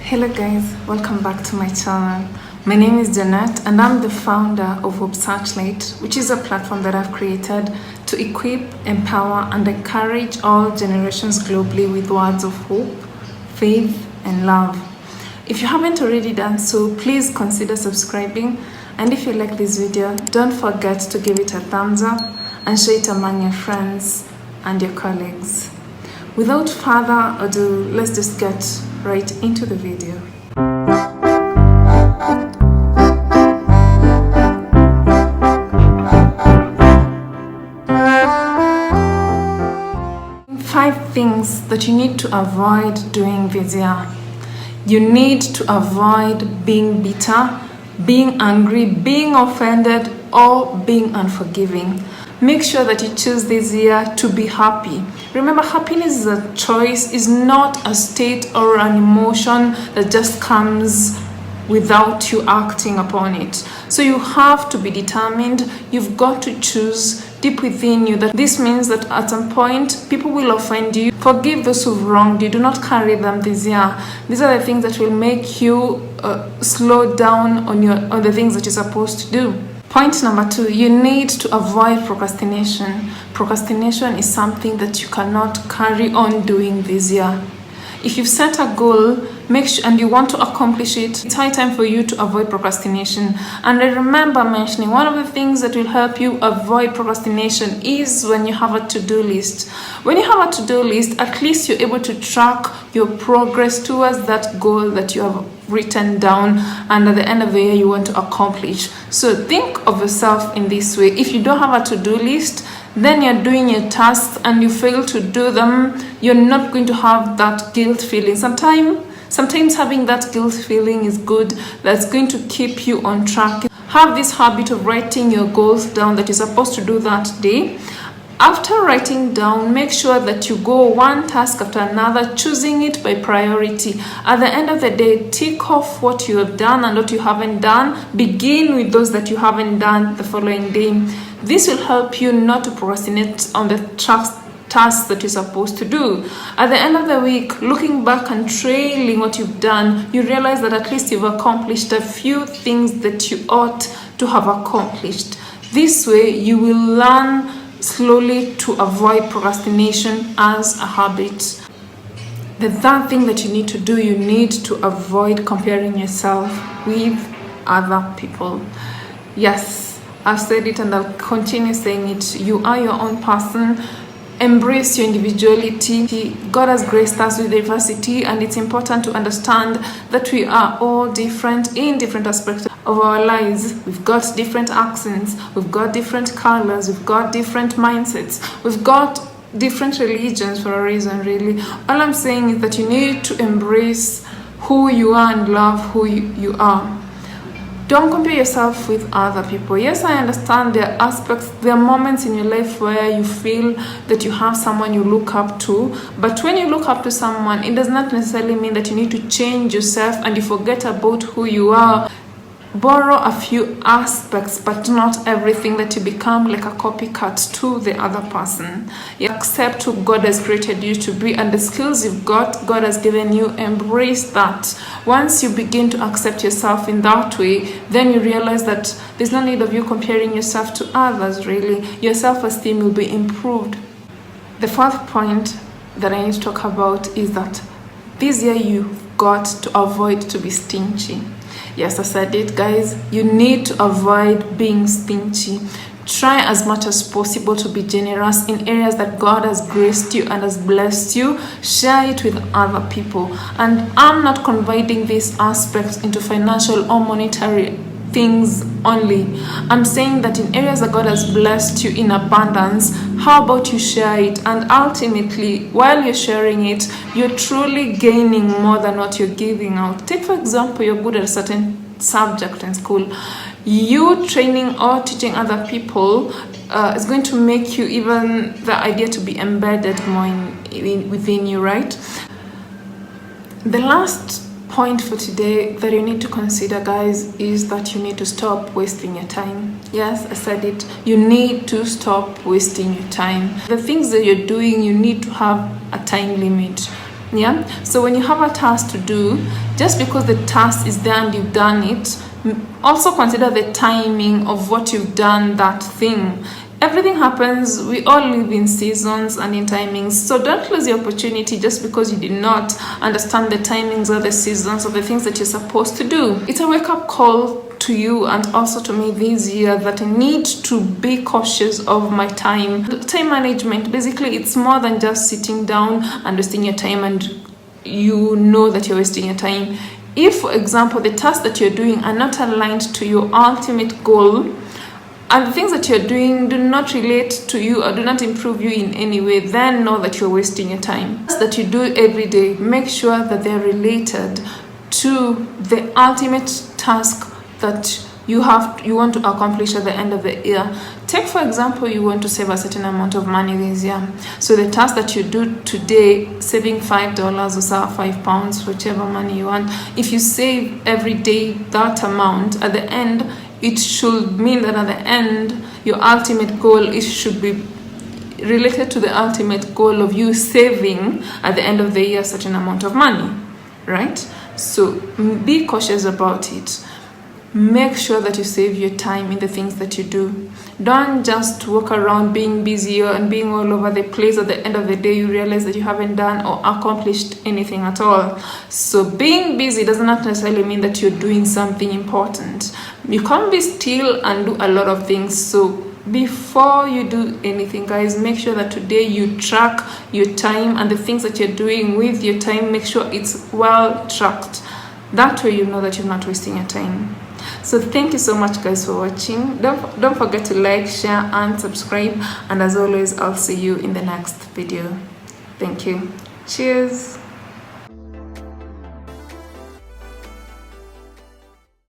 Hello guys, welcome back to my channel. My name is Janet and I'm the founder of Hope Searchlight, which is a platform that I've created to equip, empower and encourage all generations globally with words of hope, faith and love. If you haven't already done so, please consider subscribing, and if you like this video, don't forget to give it a thumbs up and share it among your friends and your colleagues. Without further ado, let's just get right into the video. Five things that you need to avoid doing this year. You need to avoid being bitter, being angry, being offended, or being unforgiving. Make sure that you choose this year to be happy. Remember, happiness is a choice, is not a state or an emotion that just comes without you acting upon it. So you have to be determined. You've got to choose deep within you that this means that at some point people will offend you. Forgive those who've wronged you. Do not carry them this year. These are the things that will make you slow down on the things that you're supposed to do. Point number 2, you need to avoid procrastination. Procrastination is something that you cannot carry on doing this year. If you've set a goal, make sure and you want to accomplish it, it's high time for you to avoid procrastination. And I remember mentioning one of the things that will help you avoid procrastination is when you have a to-do list. When you have a to-do list, at least you're able to track your progress towards that goal that you have written down and at the end of the year you want to accomplish. So think of yourself in this way. If you don't have a to-do list, then you're doing your tasks and you fail to do them, you're not going to have that guilt feeling. Sometimes having that guilt feeling is good. That's going to keep you on track. Have this habit of writing your goals down that you're supposed to do that day. After writing down, make sure that you go one task after another, choosing it by priority. At the end of the day, tick off what you have done and what you haven't done. Begin with those that you haven't done the following day. This will help you not to procrastinate on the tasks that you're supposed to do. At the end of the week, looking back and trailing what you've done, you realize that at least you've accomplished a few things that you ought to have accomplished. This way, you will learn slowly to avoid procrastination as a habit. The third thing that you need to do, you need to avoid comparing yourself with other people. Yes, I've said it and I'll continue saying it. You are your own person. Embrace your individuality. God has graced us with diversity, and it's important to understand that we are all different in different aspects of our lives. We've got different accents, we've got different colors, we've got different mindsets, we've got different religions for a reason, really. All I'm saying is that you need to embrace who you are and love who you are. Don't compare yourself with other people. Yes, I understand there are aspects, there are moments in your life where you feel that you have someone you look up to. But when you look up to someone, it does not necessarily mean that you need to change yourself and you forget about who you are. Borrow a few aspects, but not everything, that you become like a copycat to the other person. You accept who God has created you to be and the skills you've got, God has given you. Embrace that. Once you begin to accept yourself in that way, then you realize that there's no need of you comparing yourself to others, really. Your self-esteem will be improved. The fourth point that I need to talk about is that this year you've got to avoid to be stingy. Yes, I said it, guys. You need to avoid being stingy. Try as much as possible to be generous in areas that God has graced you and has blessed you. Share it with other people. And I'm not converting this aspect into financial or monetary things only. I'm saying that in areas that God has blessed you in abundance, how about you share it? And ultimately, while you're sharing it, you're truly gaining more than what you're giving out. Take, for example, you're good at a certain subject in school. You training or teaching other people is going to make you even the idea to be embedded more within you, right? The last point for today that you need to consider, guys, is that you need to stop wasting your time. Yes, I said it. You need to stop wasting your time. The things that you're doing, you need to have a time limit. Yeah, so when you have a task to do, just because the task is there and you've done it, also consider the timing of what you've done that thing. Everything happens, we all live in seasons and in timings, so don't lose the opportunity just because you did not understand the timings or the seasons of the things that you're supposed to do. It's a wake-up call to you and also to me this year that I need to be cautious of my time. Time management, basically, it's more than just sitting down and wasting your time and you know that you're wasting your time. If, for example, the tasks that you're doing are not aligned to your ultimate goal, and the things that you're doing do not relate to you or do not improve you in any way, then know that you're wasting your time. That you do every day, make sure that they're related to the ultimate task that you want to accomplish at the end of the year. Take, for example, you want to save a certain amount of money this year. So the task that you do today, saving $5 or £5, whichever money you want, if you save every day that amount, at the end, it should mean that at the end, your ultimate goal should be related to the ultimate goal of you saving at the end of the year a certain amount of money, right? So be cautious about it. Make sure that you save your time in the things that you do. Don't just walk around being busy and being all over the place. At the end of the day, you realize that you haven't done or accomplished anything at all. So being busy does not necessarily mean that you're doing something important. You can't be still and do a lot of things. So before you do anything, guys, make sure that today you track your time and the things that you're doing with your time. Make sure it's well tracked. That way you know that you're not wasting your time. So thank you so much, guys, for watching. Don't forget to like, share and subscribe, and as always, I'll see you in the next video. Thank you. Cheers.